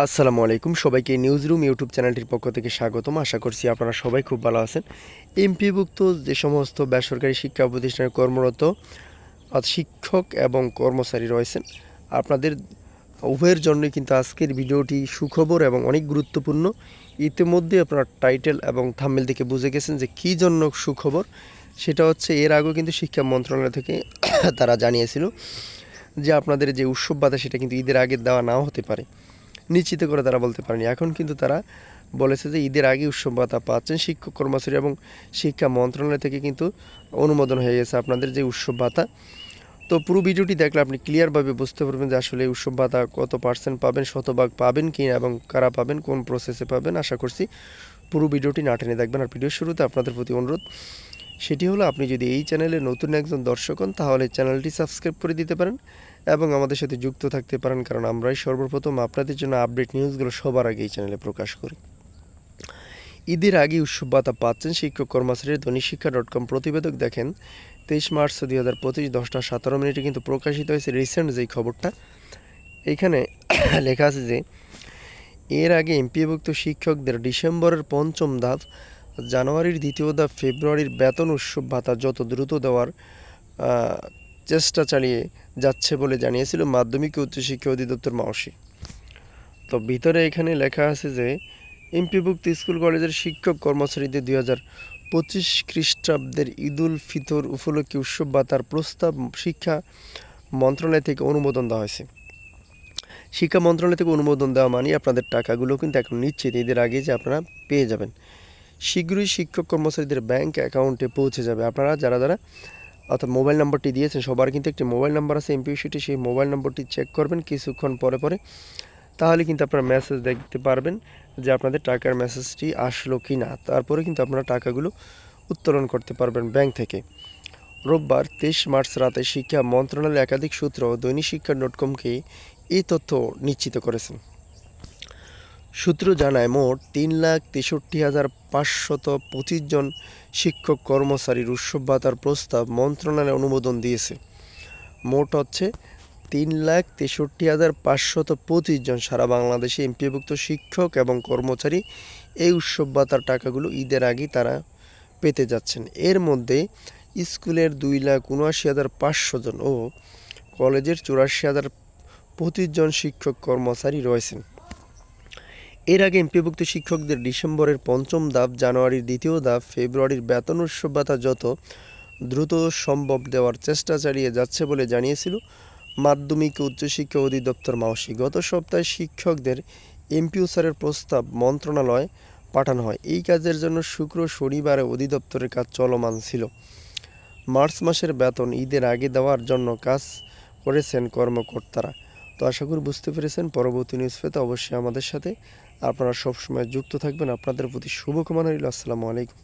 আসসালামু আলাইকুম সবাইকে নিউজ রুম ইউটিউব চ্যানেলটির পক্ষ থেকে স্বাগতম। আশা করছি আপনারা সবাই খুব ভালো আছেন। এমপিভুক্ত যে সমস্ত বেসরকারি শিক্ষা প্রতিষ্ঠানে কর্মরত শিক্ষক এবং কর্মচারী রয়েছেন, আপনাদের উভয়ের জন্যই কিন্তু আজকের ভিডিওটি সুখবর এবং অনেক গুরুত্বপূর্ণ। ইতিমধ্যে আপনারা টাইটেল এবং থাম্বনেল থেকে বুঝে গেছেন যে কী জন্য সুখবর। সেটা হচ্ছে এর আগেও কিন্তু শিক্ষা মন্ত্রণালয় থেকে তারা জানিয়েছিল যে আপনাদের যে উৎসব ভাতা সেটা কিন্তু ঈদের আগে দেওয়া নাও হতে পারে, নিশ্চিত করে তারা বলতে পারেনি। এখন কিন্তু তারা বলেছে যে ঈদের আগে উৎসব ভাতা পাচ্ছেন শিক্ষক কর্মচারী, এবং শিক্ষা মন্ত্রণালয় থেকে কিন্তু অনুমোদন হয়ে গেছে আপনাদের যে উৎসব ভাতা। তো পুরো ভিডিওটি দেখলে আপনি ক্লিয়ারভাবে বুঝতে পারবেন যে আসলে উৎসব ভাতা কত পার্সেন্ট পাবেন, শতভাগ পাবেন কি না, এবং কারা পাবেন, কোন প্রসেসে পাবেন। আশা করছি পুরো ভিডিওটি না টেনে দেখবেন। আর ভিডিওর শুরুতে আপনাদের প্রতি অনুরোধ সেটি হলো, আপনি যদি এই চ্যানেলে নতুন একজন দর্শক হন তাহলে চ্যানেলটি সাবস্ক্রাইব করে দিতে পারেন এবং আমাদের সাথে যুক্ত থাকতে পারেন, কারণ আমরাই সর্বপ্রথম আপনাদের জন্য আপডেট নিউজগুলো সবার আগে এই চ্যানেলে প্রকাশ করি। ঈদের আগে উৎসব ভাতা পাচ্ছেন শিক্ষক কর্মচারীর দৈনিকশিক্ষা.com প্রতিবেদক দেখেন 23 মার্চ 2025 10টা 17 কিন্তু প্রকাশিত হয়েছে রিসেন্ট যেই খবরটা। এইখানে লেখা আছে যে এর আগে এমপিভুক্ত শিক্ষকদের ডিসেম্বরের পঞ্চম ধাপ, জানুয়ারির দ্বিতীয় ধাপ, ফেব্রুয়ারির বেতন উৎসব ভাতা যত দ্রুত দেওয়ার চেষ্টা চালিয়ে যাচ্ছে বলে জানিয়েছিল মাধ্যমিক ও উচ্চশিক্ষা অধিদপ্তর মাওসী। তো ভিতরে এখানে লেখা আছে যে এমপিভুক্ত স্কুল কলেজের শিক্ষক কর্মচারীদের 2025 খ্রিস্টাব্দের ঈদুল ফিতর উপলক্ষে উৎসব ভাতার প্রস্তাব শিক্ষা মন্ত্রণালয় থেকে অনুমোদন দেওয়া হয়েছে। শিক্ষা মন্ত্রণালয় থেকে অনুমোদন দেওয়া মানে আপনাদের টাকাগুলো কিন্তু এখন নিশ্চিত ঈদের আগে যে আপনারা পেয়ে যাবেন। শীঘ্রই শিক্ষক কর্মচারীদের ব্যাংক অ্যাকাউন্টে পৌঁছে যাবে। আপনারা যারা অর্থাৎ মোবাইল নাম্বারটি দিয়েছেন, সবার কিন্তু একটি মোবাইল নাম্বার আছে এমপিওসিটি, সেই মোবাইল নম্বরটি চেক করবেন কিছুক্ষণ পরে, তাহলে কিন্তু আপনারা মেসেজ দেখতে পারবেন যে আপনাদের টাকার মেসেজটি আসলো কি না। তারপরে কিন্তু আপনারা টাকাগুলো উত্তোলন করতে পারবেন ব্যাংক থেকে। রোববার 23 মার্চ রাতে শিক্ষা মন্ত্রণালয়ের একাধিক সূত্র দৈনিকশিক্ষা.comকে এই তথ্য নিশ্চিত করেছেন। সূত্র জানায় মোট 3,63,525 জন শিক্ষক কর্মচারীর উৎসব ভাতার প্রস্তাব মন্ত্রণালয় অনুমোদন দিয়েছে। মোট হচ্ছে 3,63,525 জন সারা বাংলাদেশে এমপিভুক্ত শিক্ষক এবং কর্মচারী এই উৎসব ভাতার টাকাগুলো ঈদের আগেই তারা পেতে যাচ্ছেন। এর মধ্যে স্কুলের 2,79,500 জন ও কলেজের 84,025 জন শিক্ষক কর্মচারী রয়েছেন। এর আগে এমপিভুক্ত শিক্ষকদের ডিসেম্বরের পঞ্চম ধাপ, জানুয়ারির দ্বিতীয় ধাপ, ফেব্রুয়ারির বেতন উৎসব ভাতা যত দ্রুত সম্ভব দেওয়ার চেষ্টা চালিয়ে যাচ্ছে বলে জানিয়েছিল মাধ্যমিক ও উচ্চশিক্ষা অধিদপ্তর মাওসী। গত সপ্তাহে শিক্ষকদের এমপিওসারের প্রস্তাব মন্ত্রণালয়ে পাঠানো হয়। এই কাজের জন্য শুক্র শনিবারে অধিদপ্তরের কাজ চলমান ছিল। মার্চ মাসের বেতন ঈদের আগে দেওয়ার জন্য কাজ করেছেন কর্মকর্তারা। তো আশা করি বুঝতে পেরেছেন। পরবর্তী নিউজ পেতে অবশ্যই আমাদের সাথে আপনারা সবসময় যুক্ত থাকবেন। আপনাদের প্রতি শুভকামনা রইল। আসসালামু আলাইকুম।